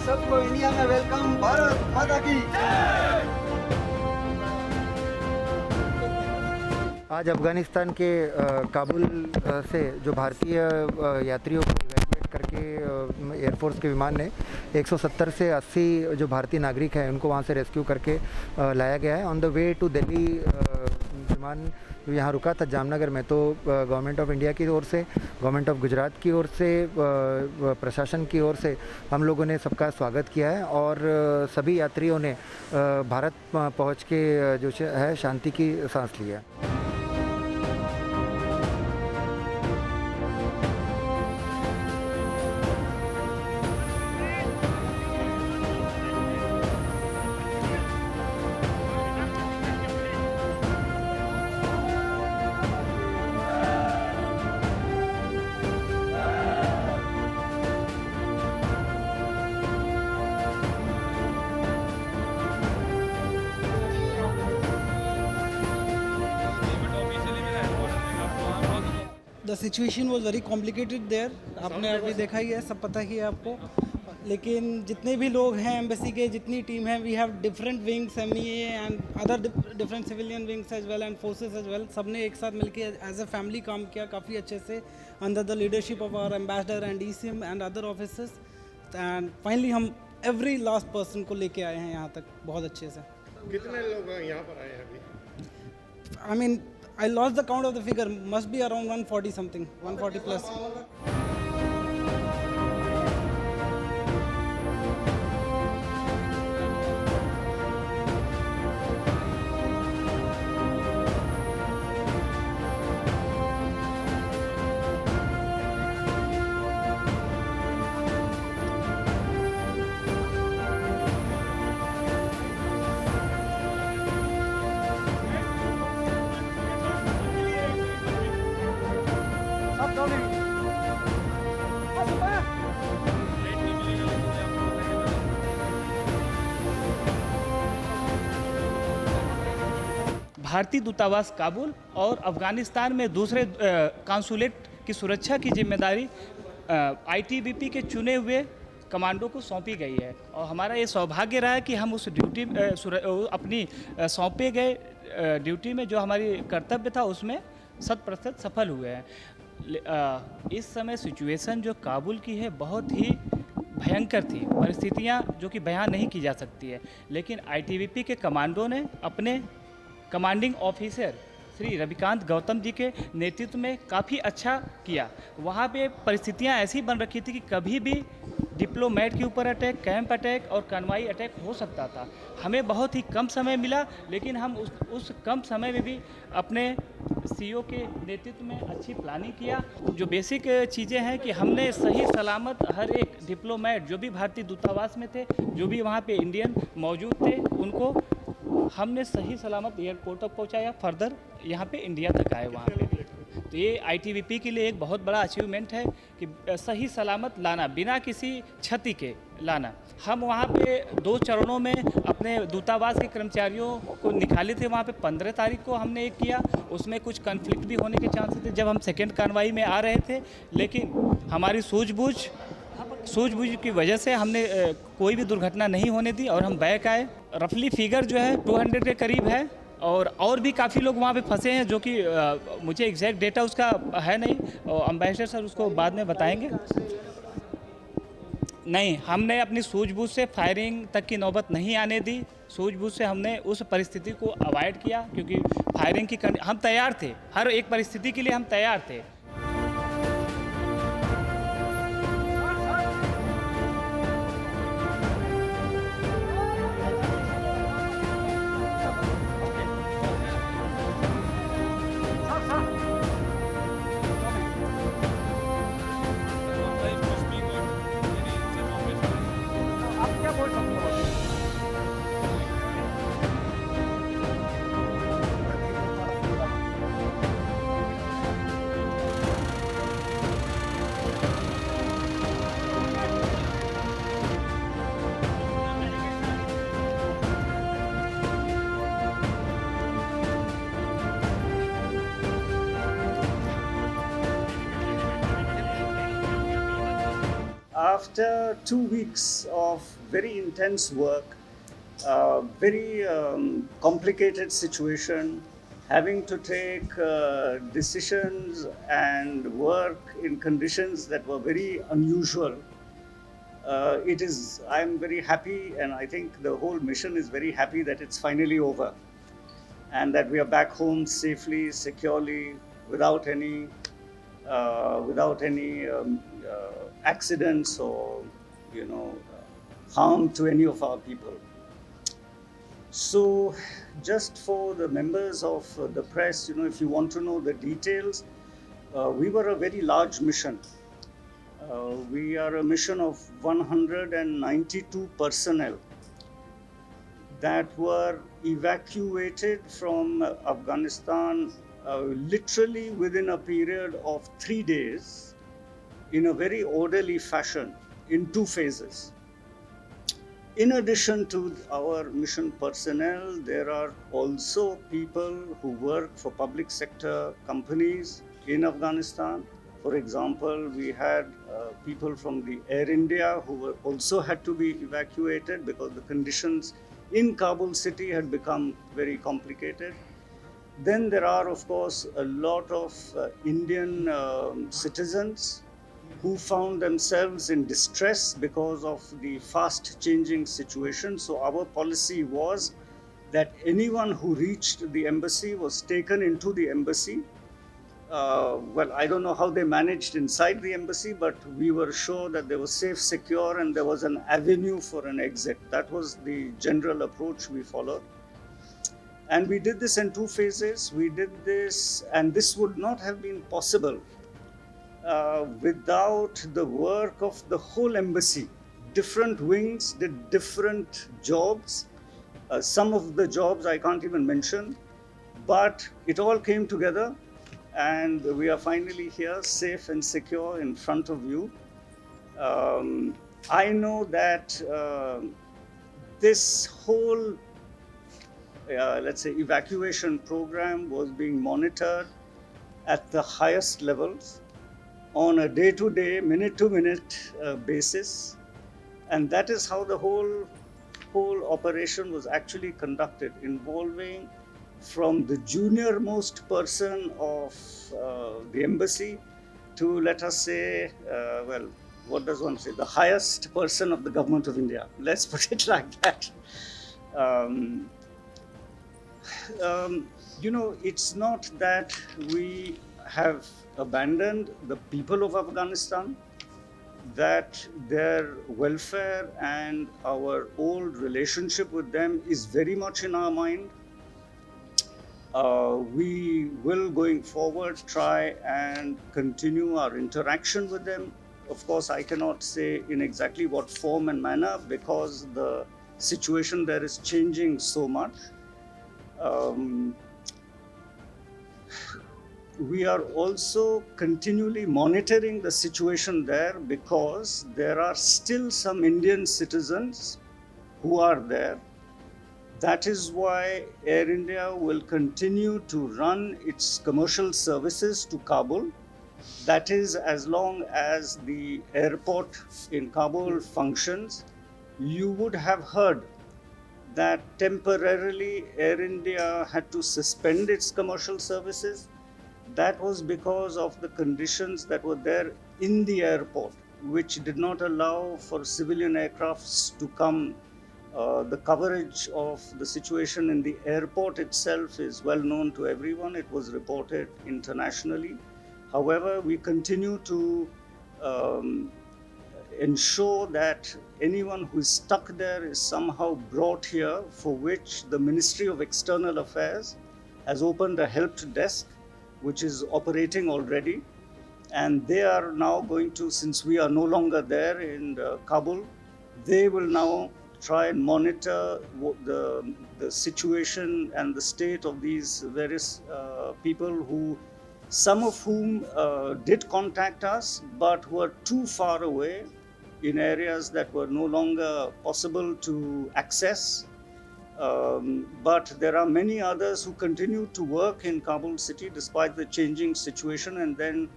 सबको इंडिया में वेलकम। भारत माता की। आज अफ़गानिस्तान के काबुल से जो भारतीय यात्रियों को इवैक्यूएट करके एयरफोर्स के विमान ने 170 से 80 जो भारतीय नागरिक हैं उनको वहाँ से रेस्क्यू करके लाया गया है। On the way to Delhi विमान यहाँ रुका था जामनगर में, तो गवर्नमेंट ऑफ इंडिया की ओर से, गवर्नमेंट ऑफ गुजरात की ओर से, प्रशासन की ओर से हम लोगों ने सबका स्वागत किया है और सभी यात्रियों ने भारत पहुँच के जो है शांति की सांस ली है। The situation was very complicated there. आपने अभी देखा ही है, सब पता ही है आपको। लेकिन जितने भी लोग हैं एम्बेसी के, जितनी टीम है, we have different wings, MEA and other different civilian wings as well and forces as well. सबने एक साथ मिलकर एज अ फैमिली काम किया काफ़ी अच्छे से under the leadership of our ambassador and DCM and other officers. And finally हम एवरी लास्ट पर्सन को लेके आए हैं यहाँ तक बहुत अच्छे से। कितने लोग यहाँ पर आए हैं अभी? I mean I lost the count of the figure, must be around 140 something, 140 plus. भारतीय दूतावास काबुल और अफ़गानिस्तान में दूसरे कांसुलेट की सुरक्षा की जिम्मेदारी आईटीबीपी के चुने हुए कमांडो को सौंपी गई है। और हमारा ये सौभाग्य रहा है कि हम उस ड्यूटी अपनी सौंपे गए ड्यूटी में जो हमारी कर्तव्य था उसमें 100% सफल हुए हैं। इस समय सिचुएशन जो काबुल की है बहुत ही भयंकर थी, परिस्थितियाँ जो कि बयान नहीं की जा सकती है। लेकिन आईटीबीपी के कमांडो ने अपने कमांडिंग ऑफिसर श्री रविकांत गौतम जी के नेतृत्व में काफ़ी अच्छा किया। वहाँ पे परिस्थितियाँ ऐसी बन रखी थी कि कभी भी डिप्लोमेट के ऊपर अटैक, कैंप अटैक और कन्वाई अटैक हो सकता था। हमें बहुत ही कम समय मिला, लेकिन हम उस कम समय में भी अपने सीईओ के नेतृत्व में अच्छी प्लानिंग किया। जो बेसिक चीज़ें हैं कि हमने सही सलामत हर एक डिप्लोमेट जो भी भारतीय दूतावास में थे, जो भी वहाँ पे इंडियन मौजूद थे, उनको हमने सही सलामत एयरपोर्ट तक पहुंचाया, फर्दर यहाँ पे इंडिया तक आए वहाँ पे। तो ये आईटीबीपी के लिए एक बहुत बड़ा अचीवमेंट है कि सही सलामत लाना, बिना किसी क्षति के लाना। हम वहाँ पे 2 चरणों में अपने दूतावास के कर्मचारियों को निकाले थे। वहाँ पे 15 तारीख को हमने एक किया, उसमें कुछ कन्फ्लिक्ट भी होने के चांसेस थे जब हम सेकेंड कार्रवाई में आ रहे थे, लेकिन हमारी सूझबूझ की वजह से हमने कोई भी दुर्घटना नहीं होने दी और हम बैक आए। रफली फिगर जो है 200 के करीब है और भी काफ़ी लोग वहाँ पे फंसे हैं, जो कि मुझे एग्जैक्ट डेटा उसका है नहीं, और एम्बेसडर सर उसको बाद में बताएंगे। नहीं, हमने अपनी सूझबूझ से फायरिंग तक की नौबत नहीं आने दी। सूझबूझ से हमने उस परिस्थिति को अवॉइड किया, क्योंकि फायरिंग की हम तैयार थे, हर एक परिस्थिति के लिए हम तैयार थे। after 2 weeks of very intense work, very complicated situation, having to take decisions and work in conditions that were very unusual, I'm very happy, and I think the whole mission is very happy that it's finally over and that we are back home safely, securely, without any accidents or harm to any of our people. So, just for the members of the press, if you want to know the details, we were a very large mission. We are a mission of 192 personnel that were evacuated from Afghanistan literally within a period of 3 days in a very orderly fashion in 2 phases. In addition to our mission personnel, there are also people who work for public sector companies in Afghanistan. For example, we had people from the Air India who also had to be evacuated because the conditions in Kabul city had become very complicated. Then there are, of course, a lot of Indian citizens who found themselves in distress because of the fast changing situation. So our policy was that anyone who reached the embassy was taken into the embassy. Well, I don't know how they managed inside the embassy, but we were sure that they were safe, secure, and there was an avenue for an exit. That was the general approach we followed. And we did this in 2 phases. We did this, and this would not have been possible without the work of the whole embassy. Different wings did different jobs. Some of the jobs I can't even mention, but it all came together, and we are finally here, safe and secure in front of you. I know that this whole, let's say, evacuation program was being monitored at the highest levels on a day-to-day, minute-to-minute basis, and that is how the whole operation was actually conducted, involving from the junior most person of the embassy to, let us say, well, what does one say, the highest person of the government of India. Let's put it like that. It's not that we have abandoned the people of Afghanistan, that their welfare and our old relationship with them is very much in our mind. We will, going forward, try and continue our interaction with them. Of course, I cannot say in exactly what form and manner because the situation there is changing so much. We are also continually monitoring the situation there because there are still some Indian citizens who are there. That is why Air India will continue to run its commercial services to Kabul. That is, as long as the airport in Kabul functions. You would have heard that temporarily Air India had to suspend its commercial services. That was because of the conditions that were there in the airport, which did not allow for civilian aircrafts to come. The coverage of the situation in the airport itself is well known to everyone. It was reported internationally. However, we continue to ensure that anyone who is stuck there is somehow brought here, for which the Ministry of External Affairs has opened a help desk, which is operating already. And they are now going to, since we are no longer there in Kabul, they will now try and monitor the situation and the state of these various people who, some of whom did contact us but were too far away in areas that were no longer possible to access. But there are many others who continue to work in Kabul city despite the changing situation and then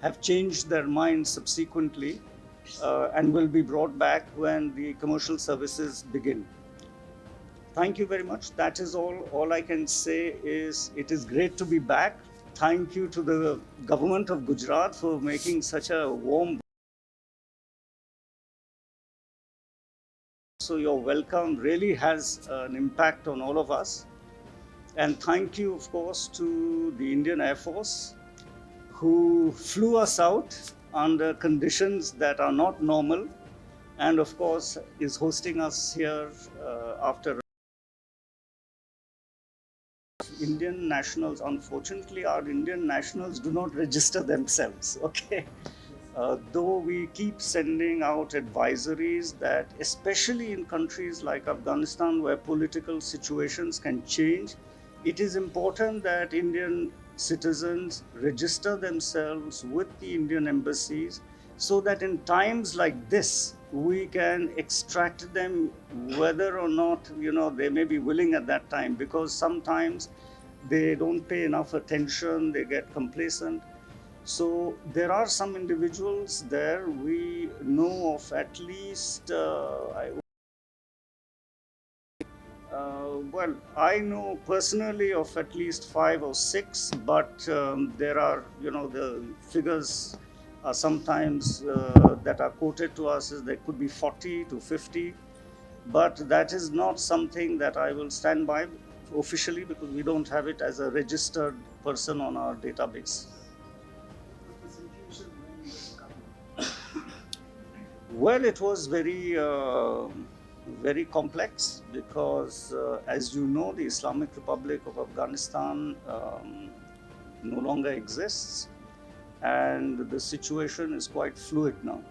have changed their minds subsequently. and will be brought back when the commercial services begin. Thank you very much. That is all. All I can say is it is great to be back. Thank you to the government of Gujarat for making such a warm. So your welcome really has an impact on all of us. And thank you, of course, to the Indian Air Force who flew us out under conditions that are not normal, and of course is hosting us here after. Indian nationals, unfortunately, our Indian nationals do not register themselves, okay? Though we keep sending out advisories that, especially in countries like Afghanistan, where political situations can change, it is important that Indian citizens register themselves with the Indian embassies so that in times like this, we can extract them whether or not, they may be willing at that time, because sometimes they don't pay enough attention, they get complacent. So there are some individuals there, we know of at least, I know personally of at least 5 or 6, but there are, the figures are sometimes that are quoted to us is there could be 40 to 50, but that is not something that I will stand by officially because we don't have it as a registered person on our database. Well, it was very, very complex because, as you know, the Islamic Republic of Afghanistan no longer exists, and the situation is quite fluid now.